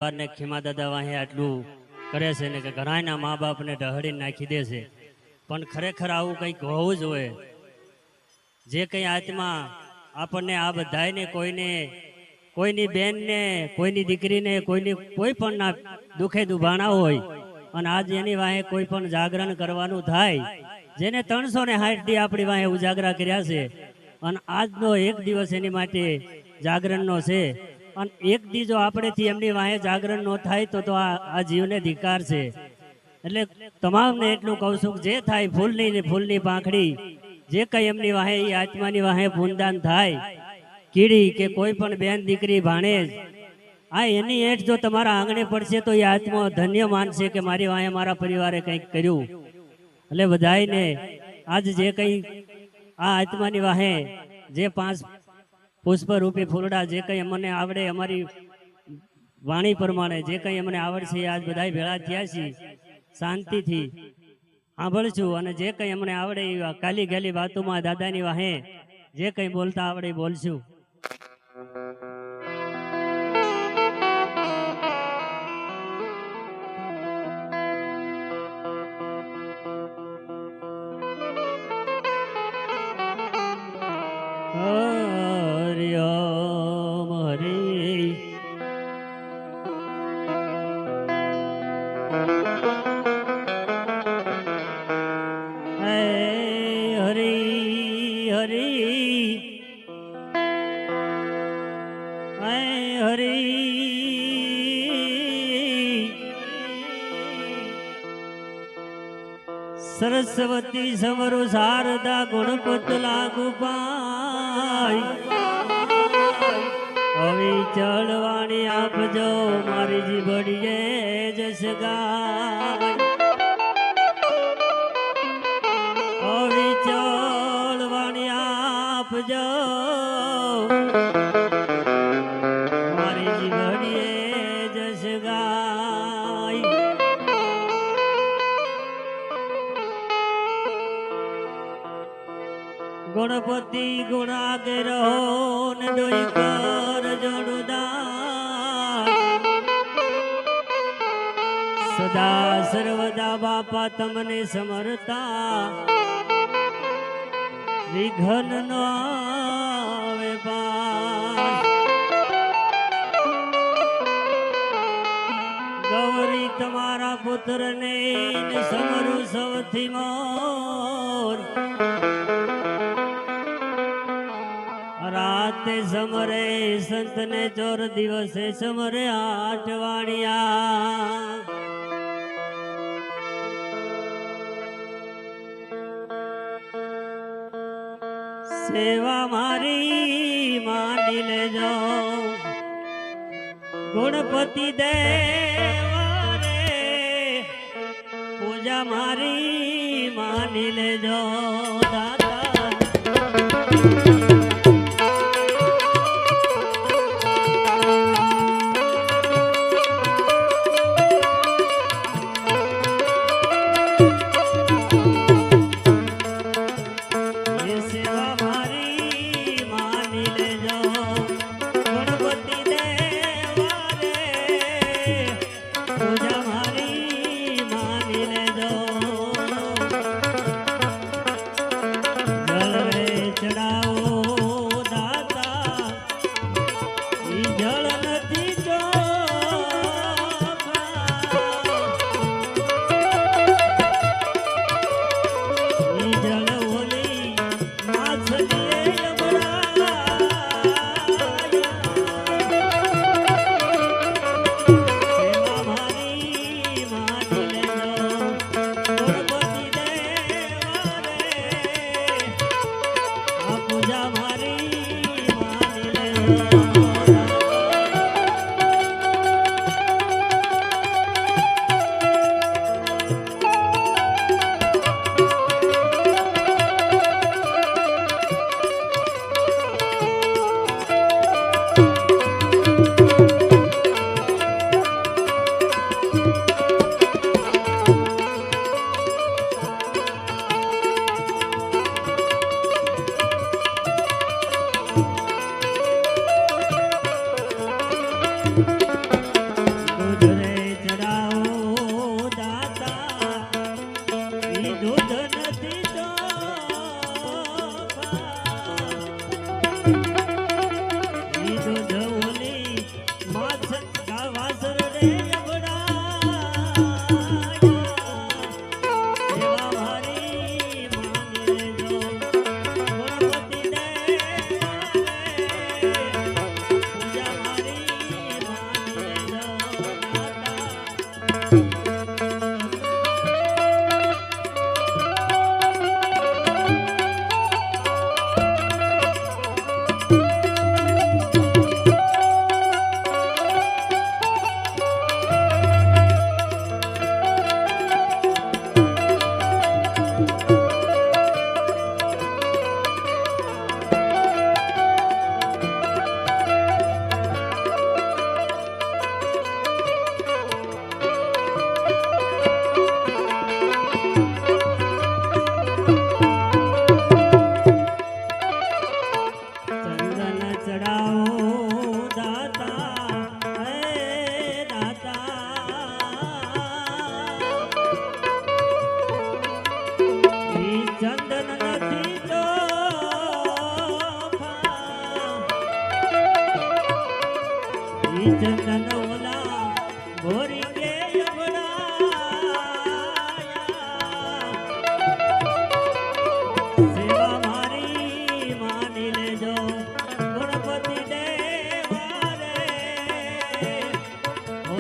ને ખીમા દાદા વાહે આટલું કરે છે ને કે ઘણાના મા બાપને ઢહડીને નાખી દે છે, પણ ખરેખર આવું કંઈક હોવું જોઈએ. જે કંઈ આત્મા આપણને આ બધાને કોઈની બેનને, કોઈની દીકરીને, કોઈ પણ ના દુખે દુભાણા હોય અને આજ એની વાહે કોઈ પણ જાગરણ કરવાનું થાય, જેને 360 દી આપણી વાહે ઉજાગરા કર્યા છે અને આજનો એક દિવસ એની માટે જાગરણનો છે. અને એક દી જો આપણેથી એમની વાહે જાગરણ ન થાય તો આ જીવને ધિકાર છે. એટલે તમામને એટલું કહું છું કે જે થાય ફૂલની પાંખડી જે કંઈ એમની વાહે એ આત્માની વાહે પૂનદાન થાય, કીડી કે કોઈ પણ બેન દીકરી ભાણેજ આ એની એઠ જો તમારા આંગણે પડશે તો એ આત્મા ધન્ય માનશે કે મારી વાહે મારા પરિવારે કંઈક કર્યું. એટલે બધાને આજ જે કંઈ આ આત્માની વાહે જે 5 પુષ્પરૂપી ફૂલડા જે કંઈ અમને આવડે, અમારી વાણી પ્રમાણે જે કંઈ અમને આવડશે આજ બધા ભેળા થયા છીએ, શાંતિથી સાંભળશું અને જે કંઈ અમને આવડે એ કાલી ગેલી વાતોમાં દાદાની વાહે જે કંઈ બોલતા આવડે બોલશું. હરિ ઓમ હરિ હરિ હરિ હરિ સરસ્વતી સમરુ શારદા ગુણપત લાગુ હવે ચળવાણી આપજો મારી જીભડીએ જસ ગાય. હવે ચળવાણી આપજો મારી જીભડીએ જસ ગાય. ગુણપતિ ગુણાગે રહો ને દોઈ કર જોડુદાર. સદા સર્વદા બાપા તમને સમરતા વિઘન નો આવે પાર. ગૌરી તમારા પુત્રને સમરું સૌથી મોર. રાતે સમરે સંતને ચોર દિવસે સમરે આઠવાણિયા. સેવા મારી માની લેજો ગુણપતિ દેવ રે, પૂજા મારી માની લેજો દાદા.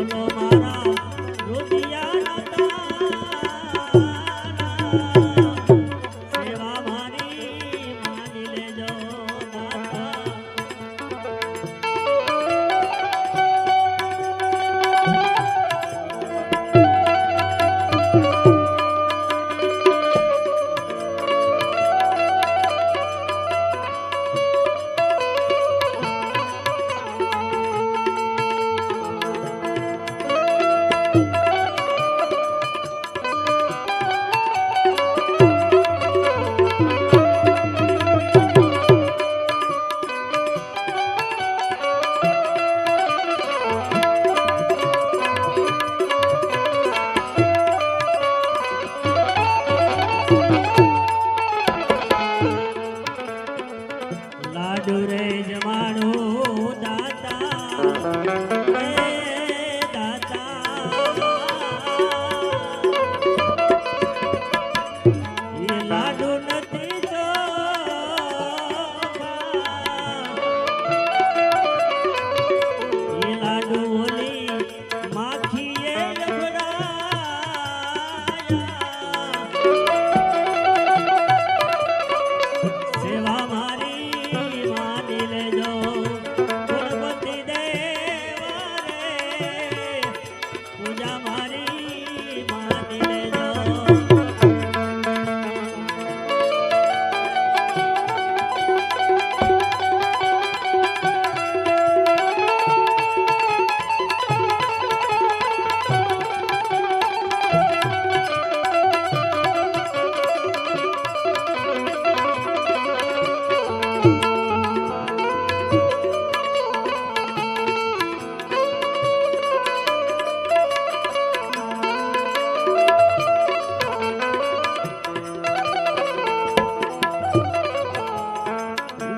બોલો મારા રુદિયાના તારા સેવા મારી માની લેજો દાતા લાડુ રે જમાડું દાતા હે દાતા એ લાડુ નથી એ લાડુ ઓલી માખીએ સેવા મારી માની લેજો ગણપતિ દેવા રે પૂજા મારી માની લેજો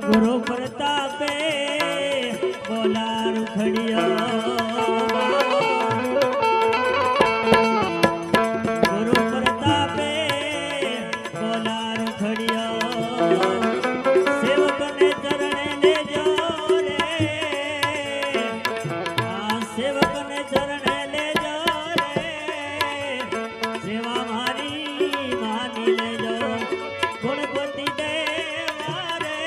ગુરુ પ્રતાપે બોલા રૂખડિયો ગુરુ પ્રતાપે બોલા રૂખડિયો સેવકને ચરણે લેજો રે આ સેવકને ચરણે લેજો રે સેવા મારી માની લેજો ગણપતિ દેવા રે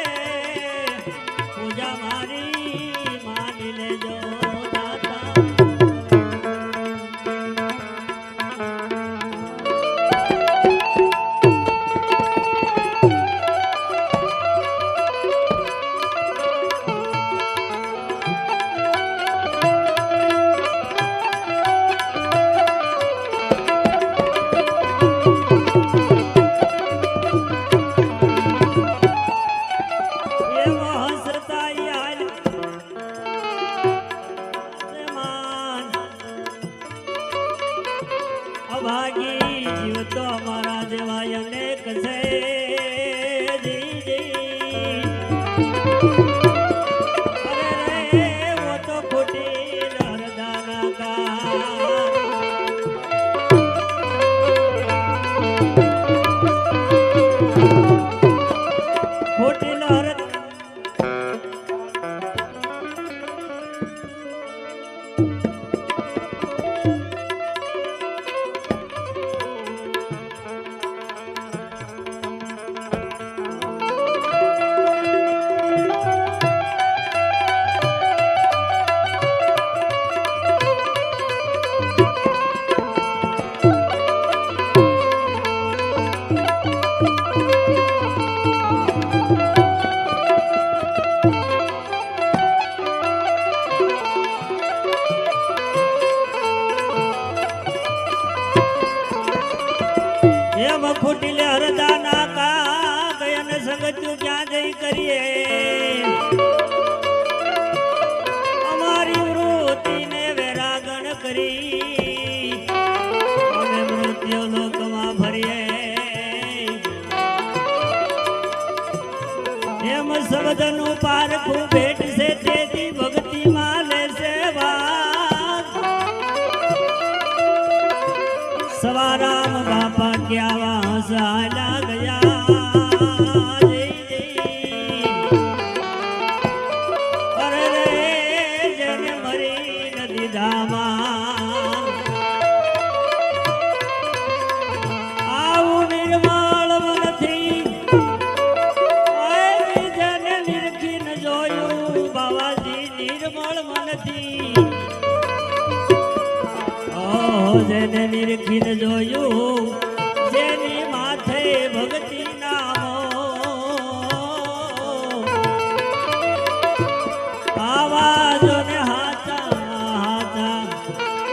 પૂજા મારી માની લેજો દાતા એવો હસરતા યાર માન અભાગી જીવ તો અમારા જેવા અનેક છે અરે રે વો તો ખોટી હરદાના કા ખોટી લહર ખોટી હરદા નાકા ગયન સંગત્યું ક્યાં જઈ કરીએ અમારી વૃત્તિને વેરાગણ કરી અમે મૃત્યુ લોકમાં ફરીએ એમ શબ્દનું પારખું ભેટ છે તેથી ભક્તિમાં લેશે ભાગ સવારામ બાપા ક્યાં વહાલા ગયા અરે રે જેને મરી નદી ધામા જેને નિરખીને જોયું જેની માથે ભક્તિ નામો આવાજોને હાચા હાચા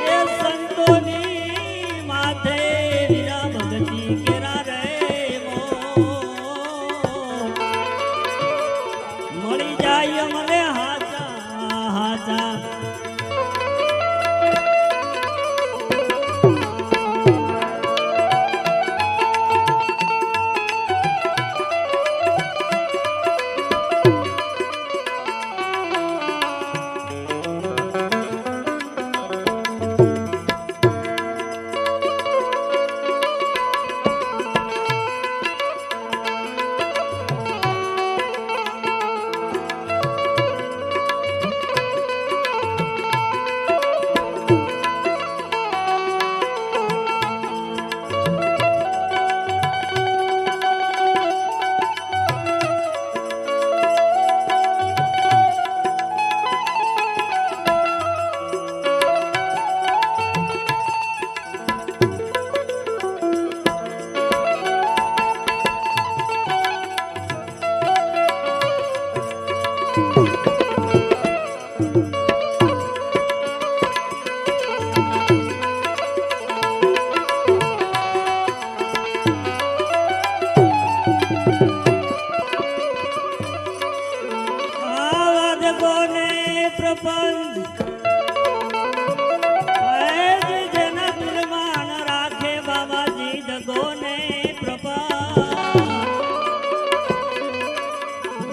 એ સંતોની માથે વીરા ભક્તિ કેરા રે મળી જાય મને હાચા હાચા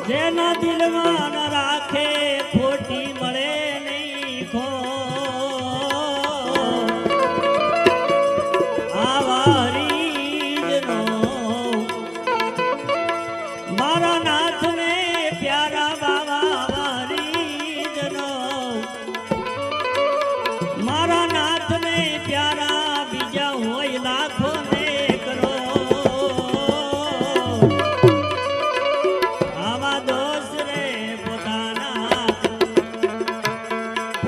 જેના દિલમાં ન રાખે ખોટી મળે નહીં ખો આવારીજનો મારા નાથને પ્યારા બાવા આવારીજનો મારા નાથને પ્યારા બીજા હોય લાખો ને કરો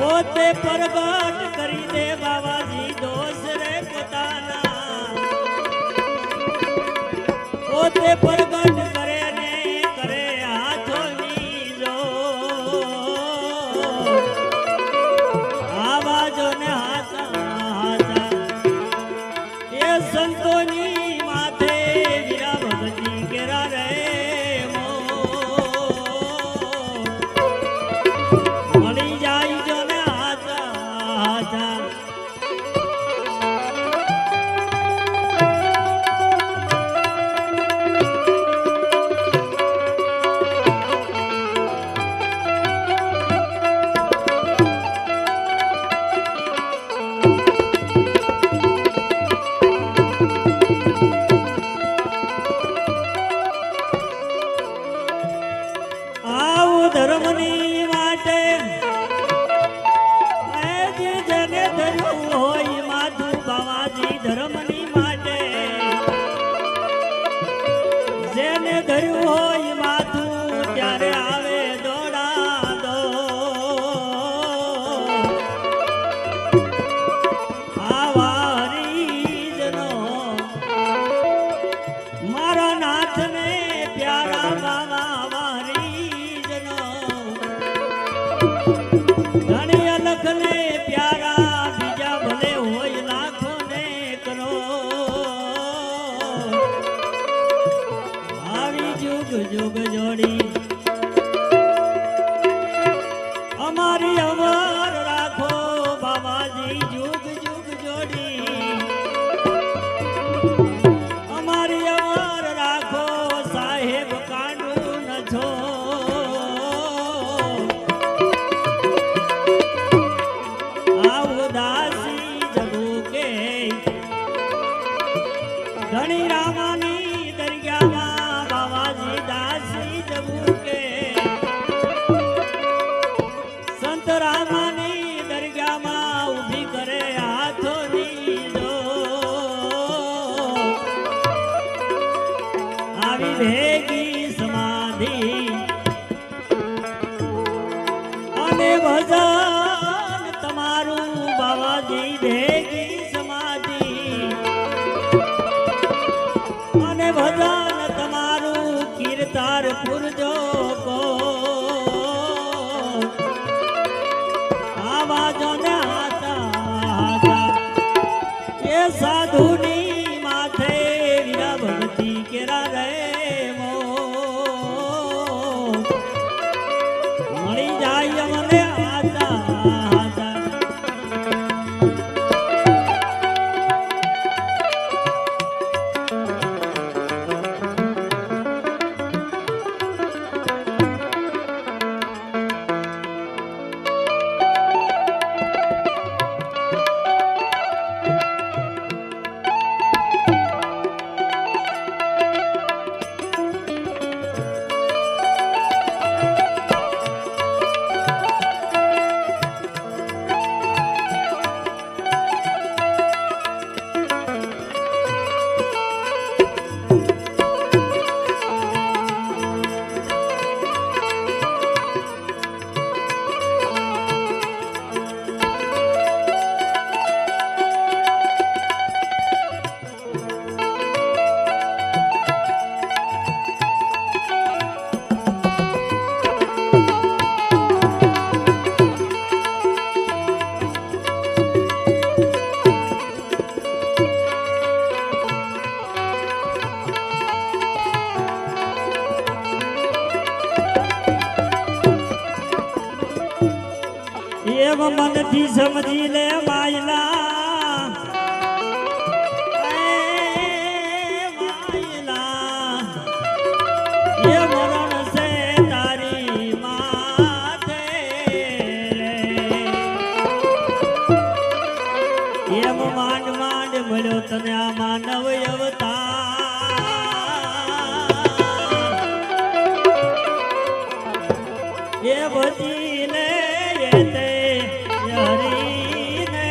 પોતે પ્રગટ કરી દે બાબાજી દોષ રે પોતાના પોતે પ્રગટ કરે ને કરે હાથોની જો આવાજો ને હાથા હાથા એ સંતોની માથે વીરા ભગતી કેરા રે મળી જાય ધર્મની માટે જેને ધર્યું હોય માથું બાવાજી ધર્મની માટે જેને ધર્યું હોય માથું ત્યારે આવે દોડા દો આવારીજનો મારા નાથને પ્યારા બાવા ધણી અલખ ને પ્યારા બીજા ભલે હોય લાખો ને કરો આવી જુગ જુગ જોડી અમારી અમર રાખો બાબાજી જુગ જુગ જોડી અમારી અમર રાખો સાહેબ કાંડું ન છો ધણી રામાની દરગાહમાં બાવાજી દાસી જબુકે સંત રામાની દરગાહમાં ઊભી કરે હાથોની જો આવી ભેગી સમાધિ અને ભજન તમારું બાવાજી ભેગી સમાધિ સાધુની માથે વીરા ભગતી કેરા રે મો મળી જાય મને આતા આતા એમ મનથી સમજી લે માયલા માયલા એ મરણ છે તારી માથે એમ માંડ માંડ મળ્યો તને આ માનવ અવતાર એ બધી લે તે હરીને